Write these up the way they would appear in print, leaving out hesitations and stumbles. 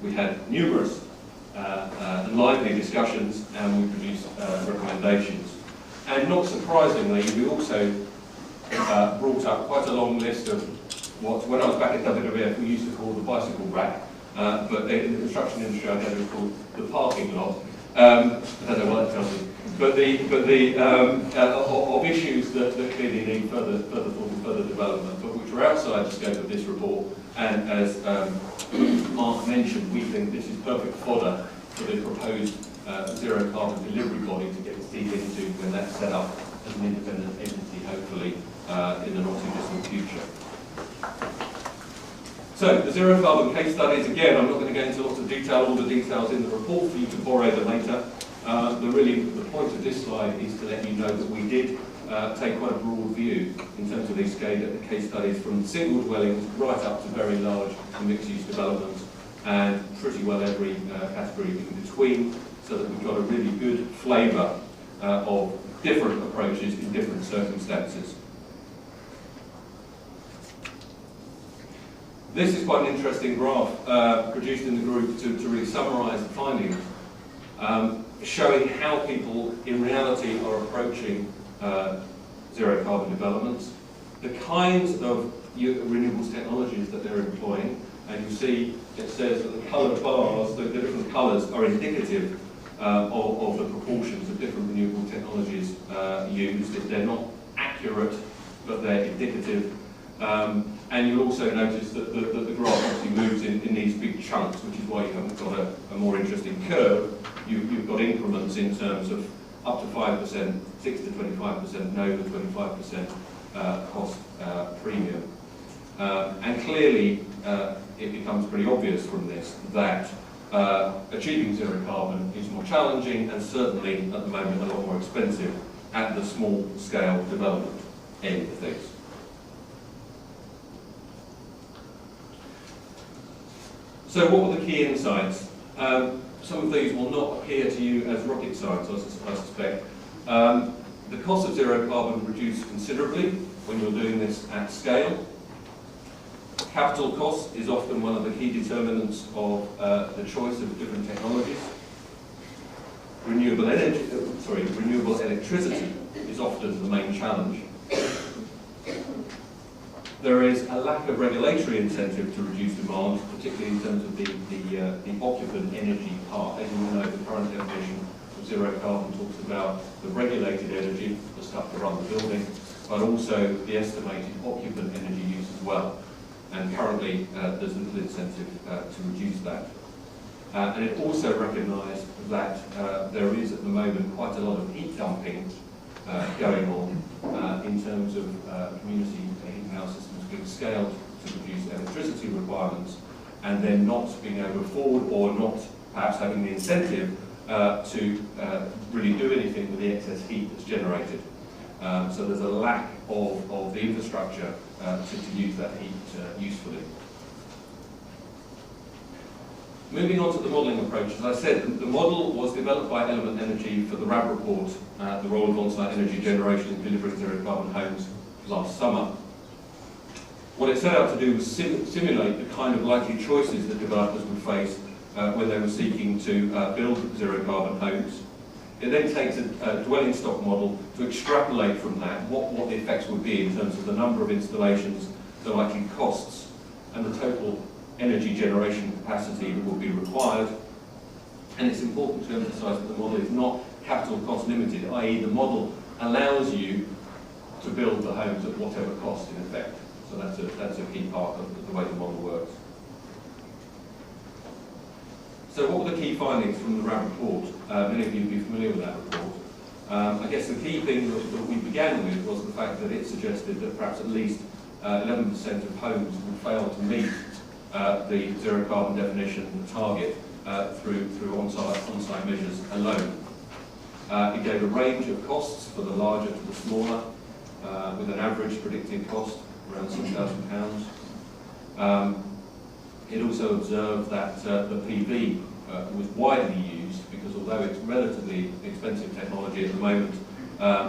We had numerous and lively discussions, and we produced recommendations. And not surprisingly, we also brought up quite a long list of what, when I was back at WWF, we used to call the bicycle rack, but in the construction industry, I think it was called the parking lot. I don't know what that tells you. But of issues that clearly need further thought and further development, but which are outside the scope of this report. And as Mark mentioned, we think this is perfect fodder for the proposed zero carbon delivery body to get its teeth into when that's set up as an independent entity, hopefully in the not too distant future. So, the zero carbon case studies, again, I'm not going to go into lots of detail, all the details in the report for you to borrow them later. The point of this slide is to let you know that we did take quite a broad view in terms of these case studies, from single dwellings right up to very large and mixed-use developments, and pretty well every category in between, so that we've got a really good flavour of different approaches in different circumstances. This is quite an interesting graph produced in the group to really summarise the findings, showing how people in reality are approaching zero carbon developments, the kinds of renewables technologies that they're employing, and you see it says that the coloured bars, the different colours, are indicative of the proportions of different renewable technologies used. They're not accurate, but they're indicative. And you'll also notice that the graph actually moves in these big chunks, which is why you haven't got a more interesting curve. You've got increments in terms of up to 5%, 6 to 25%, no to 25% cost premium. And clearly, it becomes pretty obvious from this that achieving zero carbon is more challenging and certainly at the moment a lot more expensive at the small scale development end of things. So what were the key insights? Some of these will not appear to you as rocket science, I suspect. The cost of zero carbon reduced considerably when you're doing this at scale. Capital cost is often one of the key determinants of the choice of different technologies. Renewable electricity is often the main challenge. There is a lack of regulatory incentive to reduce demand, particularly in terms of the occupant energy part. As you all know, the current definition of zero carbon talks about the regulated energy, the stuff to run the building, but also the estimated occupant energy use as well. And currently, there's little incentive to reduce that. And it also recognised that there is at the moment quite a lot of heat dumping going on in terms of community heating house systems being scaled to reduce electricity requirements, and then not being able to afford or not perhaps having the incentive to really do anything with the excess heat that's generated. So there's a lack of the infrastructure to use that heat usefully. Moving on to the modelling approach, as I said, the model was developed by Element Energy for the RAB report, the role of on-site energy generation in delivering zero carbon homes, last summer. What it set out to do was simulate the kind of likely choices that developers would face when they were seeking to build zero carbon homes. It then takes a dwelling stock model to extrapolate from that what the effects would be in terms of the number of installations, the likely costs, and the total energy generation capacity that will be required. And it's important to emphasise that the model is not capital cost limited, i.e. the model allows you to build the homes at whatever cost in effect. So that's a key part of the way the model works. So what were the key findings from the RAB report? Many of you will be familiar with that report. I guess the key thing that we began with was the fact that it suggested that perhaps at least 11% of homes would fail to meet the zero carbon definition target through on-site measures alone. It gave a range of costs for the larger to the smaller, with an average predicted cost around £6,000. It also observed that the PV was widely used because although it's relatively expensive technology at the moment,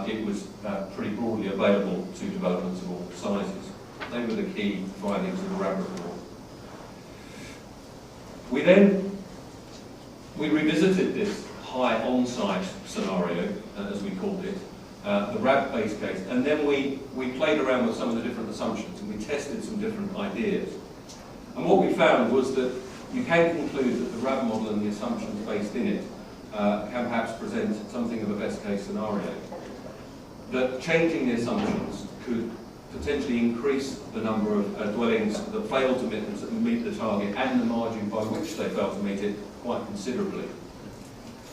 it was pretty broadly available to developments of all sizes. They were the key findings of the RAB report. We revisited this high on-site scenario, as we called it, the RAB base case, and then we played around with some of the different assumptions and we tested some different ideas. And what we found was that you can conclude that the RAB model and the assumptions based in it can perhaps present something of a best case scenario. That changing the assumptions could potentially increase the number of dwellings that fail to meet the target and the margin by which they fail to meet it quite considerably.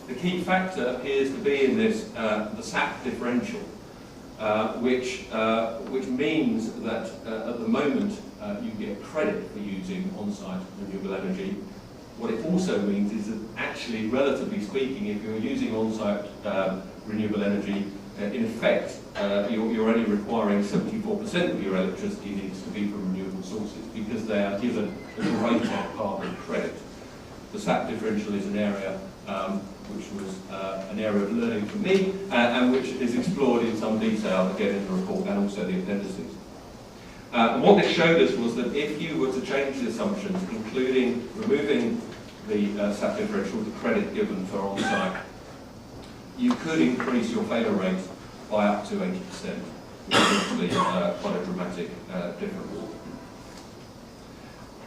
The key factor appears to be in this the SAP differential, which means that at the moment you get credit for using on-site renewable energy. What it also means is that actually, relatively speaking, if you're using on-site renewable energy, in effect, you're only requiring 74% of your electricity needs to be from renewable sources because they are given a greater carbon credit. The SAP differential is an area which was an area of learning for me and which is explored in some detail again in the report and also the appendices. And what this showed us was that if you were to change the assumptions, including removing the SAP differential, the credit given for on-site, you could increase your failure rate by up to 80%, which is actually quite a dramatic difference.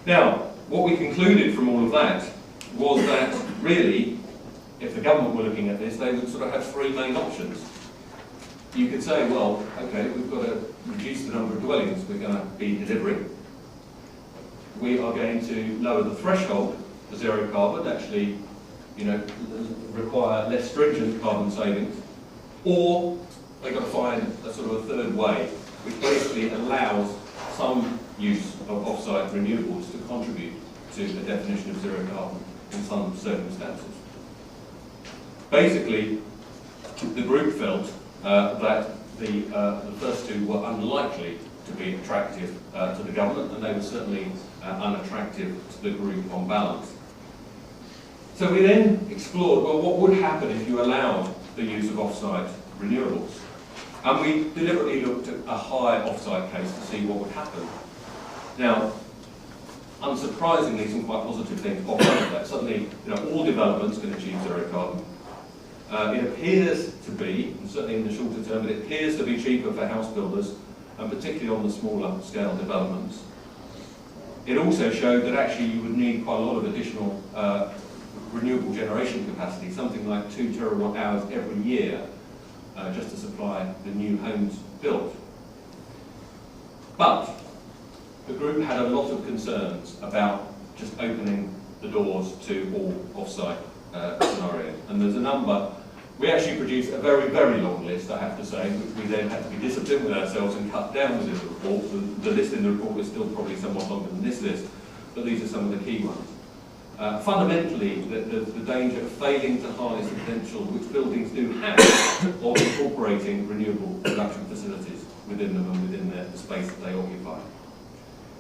Now, what we concluded from all of that was that really, if the government were looking at this, they would sort of have three main options. You could say, well, okay, we've got to reduce the number of dwellings we're going to be delivering. We are going to lower the threshold for zero carbon, actually, require less stringent carbon savings, or they've got to find a sort of a third way, which basically allows some use of off-site renewables to contribute to the definition of zero carbon in some circumstances. Basically, the group felt that the first two were unlikely to be attractive to the government, and they were certainly unattractive to the group on balance. So we then explored, well, what would happen if you allowed the use of off-site renewables? And we deliberately looked at a high off-site case to see what would happen. Now, unsurprisingly, some quite positive things pop out of that. Suddenly, all developments can achieve zero carbon. It appears to be, and certainly in the shorter term, it appears to be cheaper for house builders, and particularly on the smaller scale developments. It also showed that actually you would need quite a lot of additional renewable generation capacity, something like 2 terawatt hours every year, just to supply the new homes built. But the group had a lot of concerns about just opening the doors to all off-site scenarios. And there's a number. We actually produced a very, very long list, I have to say, which we then had to be disciplined with ourselves and cut down within the report. The list in the report is still probably somewhat longer than this list, but these are some of the key ones. Fundamentally, the danger of failing to harness the potential which buildings do have of incorporating renewable production facilities within them and within the space that they occupy.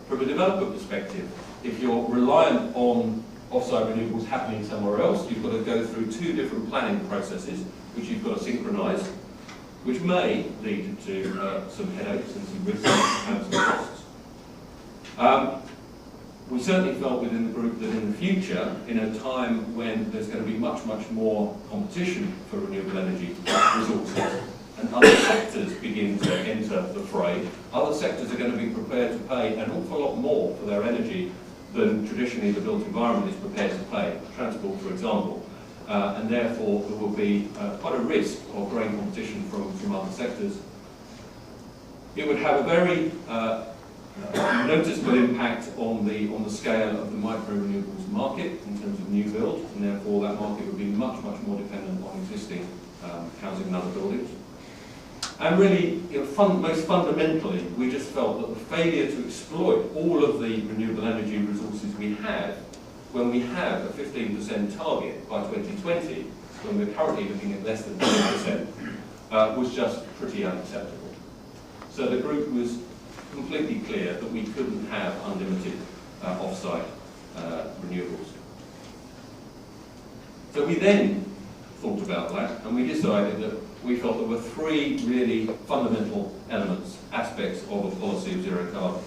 From a developer perspective, if you're reliant on off-site renewables happening somewhere else, you've got to go through two different planning processes, which you've got to synchronise, which may lead to some headaches and some risks and some costs. We certainly felt within the group that in the future, in a time when there's going to be much, much more competition for renewable energy resources, and other sectors begin to enter the fray, other sectors are going to be prepared to pay an awful lot more for their energy than traditionally the built environment is prepared to pay, transport for example, and therefore there will be quite a risk of growing competition from other sectors. It would have a very noticeable impact on the scale of the micro-renewables market in terms of new build, and therefore that market would be much, much more dependent on existing housing and other buildings. And really, most fundamentally, we just felt that the failure to exploit all of the renewable energy resources we have, when we have a 15% target by 2020, when we're currently looking at less than 10%, was just pretty unacceptable. So the group was completely clear that we couldn't have unlimited off-site renewables. So we then thought about that, and we decided that we felt there were three really fundamental elements, aspects of a policy of zero carbon.